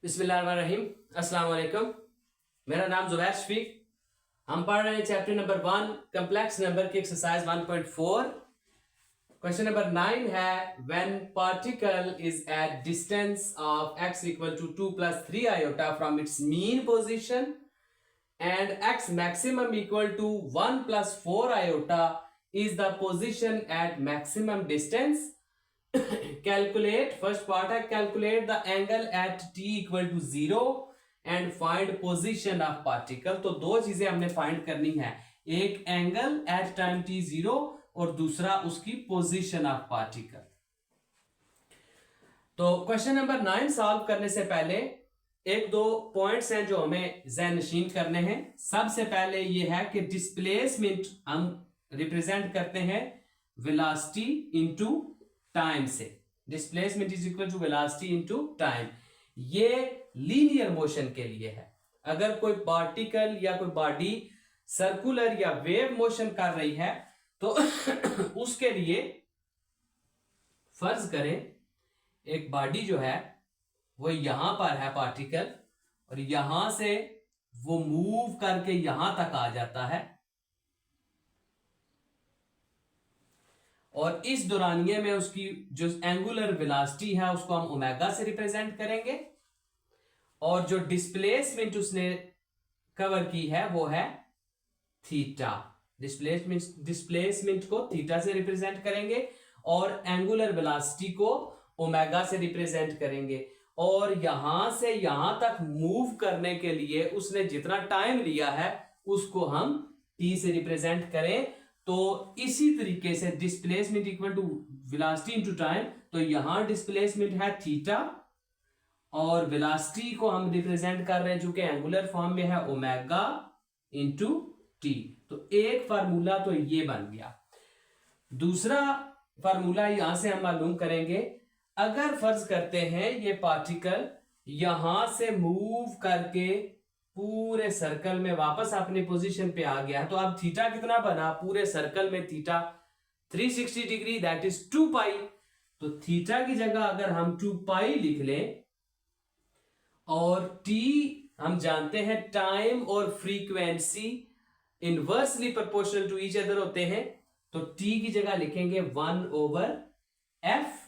बिस्मिल्लाहिर्रहमानिर्रहीम। अस्सलाम वालेकुम। मेरा नाम जुबैर शफीक। हम पढ़ रहे हैं चैप्टर नंबर 1 कम्प्लेक्स नंबर की एक्सरसाइज 1.4। क्वेश्चन नंबर 9 है when particle is at distance of x equal to 2 + 3 iota from its mean position and x maximum equal to 1 + 4 iota is the position at maximum distance. Calculate, first part है calculate the angle at t equal to 0 and find position of particle। तो दो चीजें हमने find करनी है, एक angle eight time t 0 और दूसरा उसकी पोजीशन ऑफ पार्टिकल। तो क्वेश्चन नंबर 9 सॉल्व करने से पहले एक दो पॉइंट्स हैं जो हमें ज़हन नशीन करने हैं। सबसे पहले ये है कि डिस्प्लेसमेंट हम रिप्रेजेंट करते हैं वेलोसिटी इनटू टाइम से। Displacement is equal to velocity into time. ये लीनियर मोशन के लिए है। अगर कोई पार्टिकल या कोई बॉडी सर्कुलर या वेव मोशन कर रही है तो उसके लिए फर्ज करें एक बॉडी जो है वो यहां पर है पार्टिकल, और यहां से वो मूव करके यहां तक आ जाता है, और इस दौरानिये में उसकी जो एंगुलर वेलोसिटी है उसको हम ओमेगा से रिप्रेजेंट करेंगे, और जो डिस्प्लेसमेंट उसने कवर की है वो है थीटा। डिस्प्लेसमेंट को थीटा से रिप्रेजेंट करेंगे और एंगुलर वेलोसिटी को ओमेगा से रिप्रेजेंट करेंगे। और यहां से यहां तक मूव करने के लिए उसने जितना टाइम लिया है उसको हम t से रिप्रेजेंट करें। तो इसी तरीके से displacement equal to velocity into time, तो यहां डिस्प्लेसमेंट है थीटा और वेलोसिटी को हम रिप्रेजेंट कर रहे हैं जो कि एंगुलर फॉर्म में है ओमेगा इनटू टी। तो एक फार्मूला तो ये बन गया। दूसरा फार्मूला यहां से हम मालूम करेंगे, अगर फर्ज करते हैं ये पार्टिकल यहां से मूव करके पूरे सर्कल में वापस अपनी पोजीशन पे आ गया, तो अब थीटा कितना बना पूरे सर्कल में? थीटा 360 डिग्री, दैट इज 2 पाई। तो थीटा की जगह अगर हम 2 पाई लिख लें, और टी हम जानते हैं टाइम और frequency inversely proportional to each other होते हैं, तो टी की जगह लिखेंगे 1/f।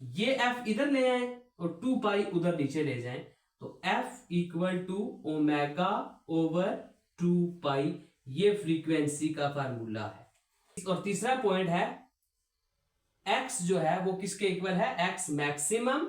ये f इधर ले आए और 2 पाई उधर नीचे ले जाएं, तो f equal to omega over 2 pi. ये फ्रीक्वेंसी का फार्मूला है। और तीसरा पॉइंट है x जो है वो किसके इक्वल है? x maximum.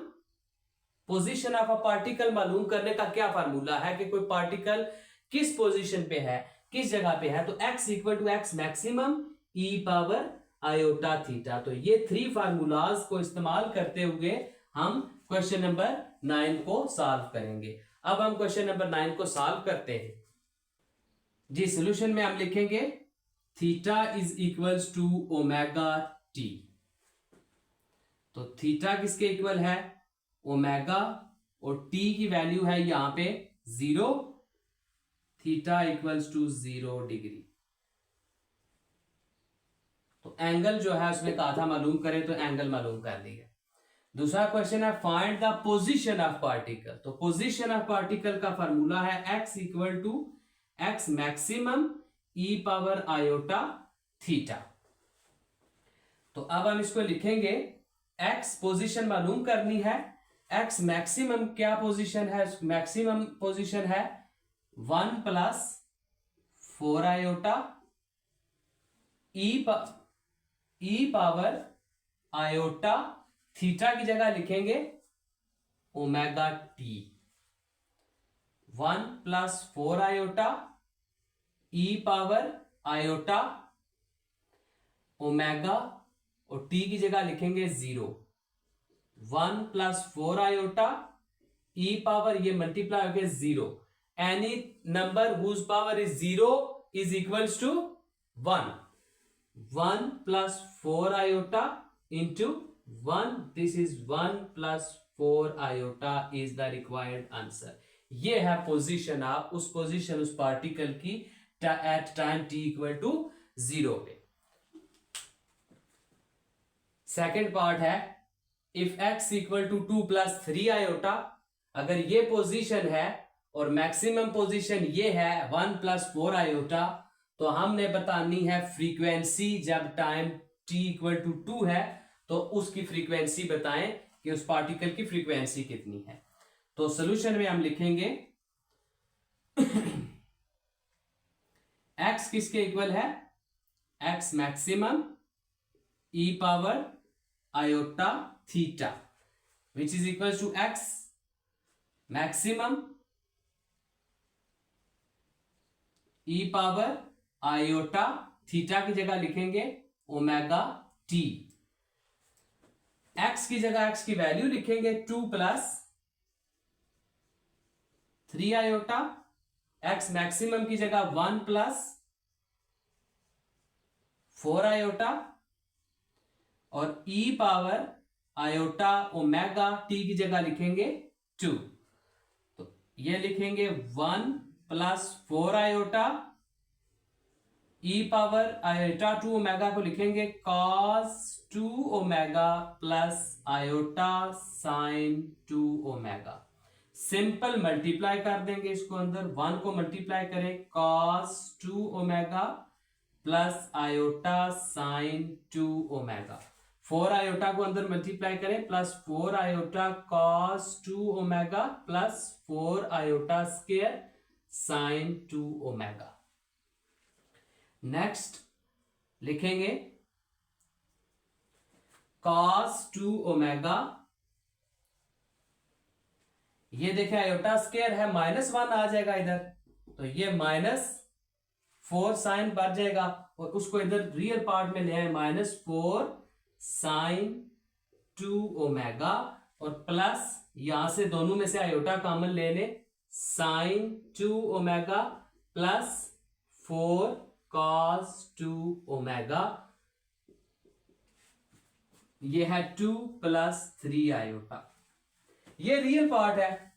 Position of a particle मालूम करने का क्या फार्मूला है कि कोई पार्टिकल किस पोजीशन पे है, किस जगह पे है, तो x equal to x maximum e power iota theta. तो ये 3 फार्मूलाज को इस्तेमाल करते हुए हम क्वेश्चन नंबर 9 को सॉल्व करेंगे। अब हम क्वेश्चन नंबर 9 को सॉल्व करते हैं जी। सॉल्यूशन में हम लिखेंगे theta is equals to omega T. तो थीटा किसके इक्वल है? ओमेगा, और टी की वैल्यू है यहां पे 0। Theta equals to 0 degree. तो एंगल जो है उसमें कहा था मालूम करें, तो एंगल मालूम कर लिया। दूसरा क्वेश्चन है find the position of particle. तो पोजीशन ऑफ पार्टिकल का फार्मूला है x equal to x maximum e power iota theta. तो अब हम इसको लिखेंगे, x पोजीशन मालूम करनी है, x मैक्सिमम क्या पोजीशन है? मैक्सिमम पोजीशन है 1 + 4 iota e power iota theta की जगह लिखेंगे omega T. 1 + 4 iota e power iota omega, और टी की जगह लिखेंगे 0। 1 + 4 आयोटा e पावर, ये मल्टीप्लाई हो गया 0। Any number whose power is 0 is equals to 1। 1 + 4 iota into 1, this is 1 + 4 iota is the required answer। ये है पोजीशन ऑफ उस पोजीशन उस पार्टिकल की at time t equal to 0 पे। सेकेंड पार्ट है if x equal to 2 + 3 iota अगर ये position है और मैक्सिमम पोजीशन ये है 1 + 4 आयोटा, तो हमने बतानी है फ्रीक्वेंसी जब टाइम t = 2 है तो उसकी फ्रीक्वेंसी बताएं कि उस पार्टिकल की फ्रीक्वेंसी कितनी है। तो सॉल्यूशन में हम लिखेंगे x किसके इक्वल है, x maximum e⁻θ which is equal to x maximum e⁻θ की जगह लिखेंगे ओमेगा t। x की जगह x की वैल्यू लिखेंगे 2 + 3 आयोटा, x मैक्सिमम की जगह 1 + 4 आयोटा और e⁻ की जगह लिखेंगे 2। तो ये लिखेंगे 1 + 4 आयोटा, e⁻2ω को लिखेंगे cos 2ω + iota sin 2ω। Simple multiply कर देंगे इसको, अंदर 1 को मल्टीप्लाई करें cos 2ω + आयोटा sin 2ω, 4 आयोटा को अंदर मल्टीप्लाई करें +4 iota cos 2ω + 4 iota square sin 2ω। Next लिखेंगे cos 2ω, ये देखें आयोटा स्क्वायर है -1 आ जाएगा इधर, तो ये -4 साइन बढ़ जाएगा और उसको इधर रियल पार्ट में ले आए -4 sin 2ω और प्लस यहां से दोनों में से आयोटा कॉमन ले ले sin 2ω + 4 cos 2ω, ये है 2 + 3 आयोटा। ये रियल पार्ट है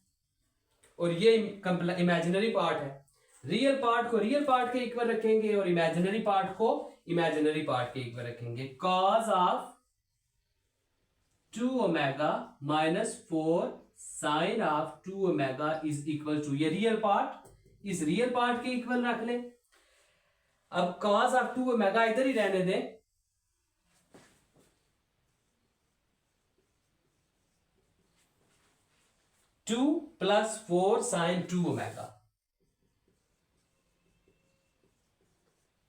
और ये इमेजिनरी पार्ट है। रियल पार्ट को रियल पार्ट के इक्वल रखेंगे और इमेजिनरी पार्ट को इमेजिनरी पार्ट के इक्वल रखेंगे। cos of 2ω - 4 sin of 2ω is equal to, ये रियल पार्ट इस रियल पार्ट के इक्वल रख ले। अब cos ऑफ 2ω इधर ही रहने दें, टू + 4 sin 2ω,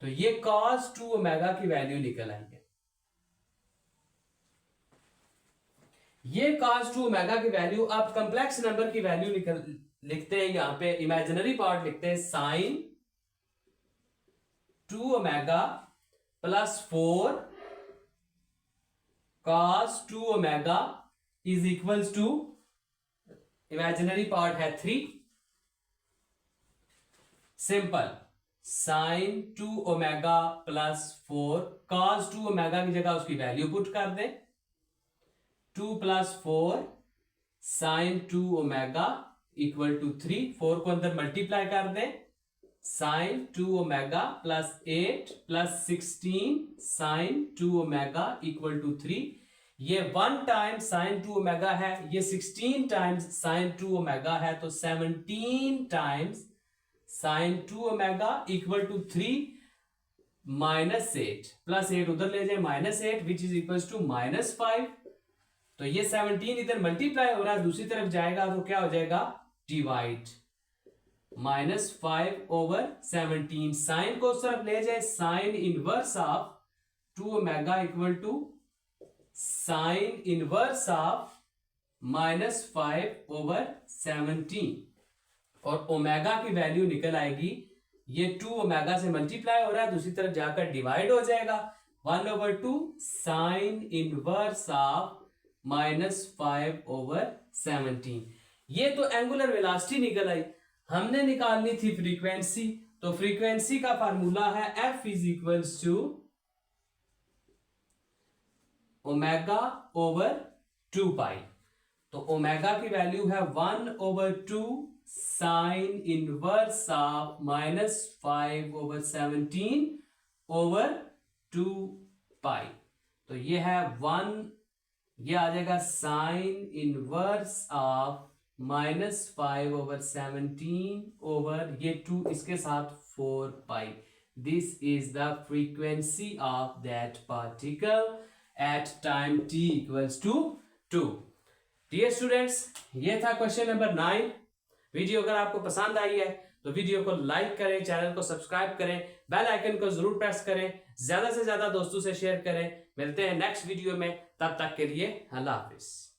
तो ये cos 2ω की वैल्यू निकल आई है। ये cos 2ω की वैल्यू, आप कंप्लेक्स नंबर की वैल्यू लिखते हैं, यहां पे इमेजिनरी पार्ट लिखते हैं sin 2ω + 4 cos 2ω is equals to, imaginary part है 3, सिंपल sin 2ω + 4 cos 2ω की जगह उसकी वैल्यू पुट कर दें, 2 + 4 sin 2ω = 3, 4 को अंदर मल्टीप्लाई कर दें sin 2ω + 8 + 16 sin 2ω = 3। ये 1 टाइम्स sin 2ω है, ये 16 टाइम्स sin 2ω है, तो 17 टाइम्स sin 2ω = 3 -8 +8 उधर ले जाए -8 विच इज इक्वल टू -5। तो ये 17 इधर मल्टीप्लाई हो रहा है, दूसरी तरफ जाएगा तो क्या हो जाएगा, डिवाइड, -5/17। साइन को उस तरफ ले जाए, sine inverse of 2ω = sine inverse of -5/17 और ओमेगा की वैल्यू निकल आएगी, ये 2ω से मल्टीप्लाई हो रहा है, दूसरी तरफ जाकर डिवाइड हो जाएगा, 1/2 साइन इनवर्स ऑफ -5/17। ये तो एंगुलर वेलोसिटी निकल आई। हमने निकालनी थी फ्रीक्वेंसी, तो फ्रीक्वेंसी का फार्मूला है F = ω/2π। तो ओमेगा की वैल्यू है 1/2 साइन इनवर्स ऑफ -5/17/2π। तो ये है 1, ये आ जाएगा साइन इनवर्स ऑफ -5/17 ओवर ये 2 इसके साथ 4 pi. This is the frequency of that particle at time t equals to 2। Dear students, ये था क्वेश्चन नंबर 9। वीडियो अगर आपको पसंद आई है तो वीडियो को लाइक करें, चैनल को सब्सक्राइब करें, बेल आइकन को जरूर प्रेस करें, ज्यादा से ज्यादा दोस्तों से शेयर करें। मिलते हैं नेक्स्ट वीडियो में, तब तक के लिए अल्लाह हाफिज।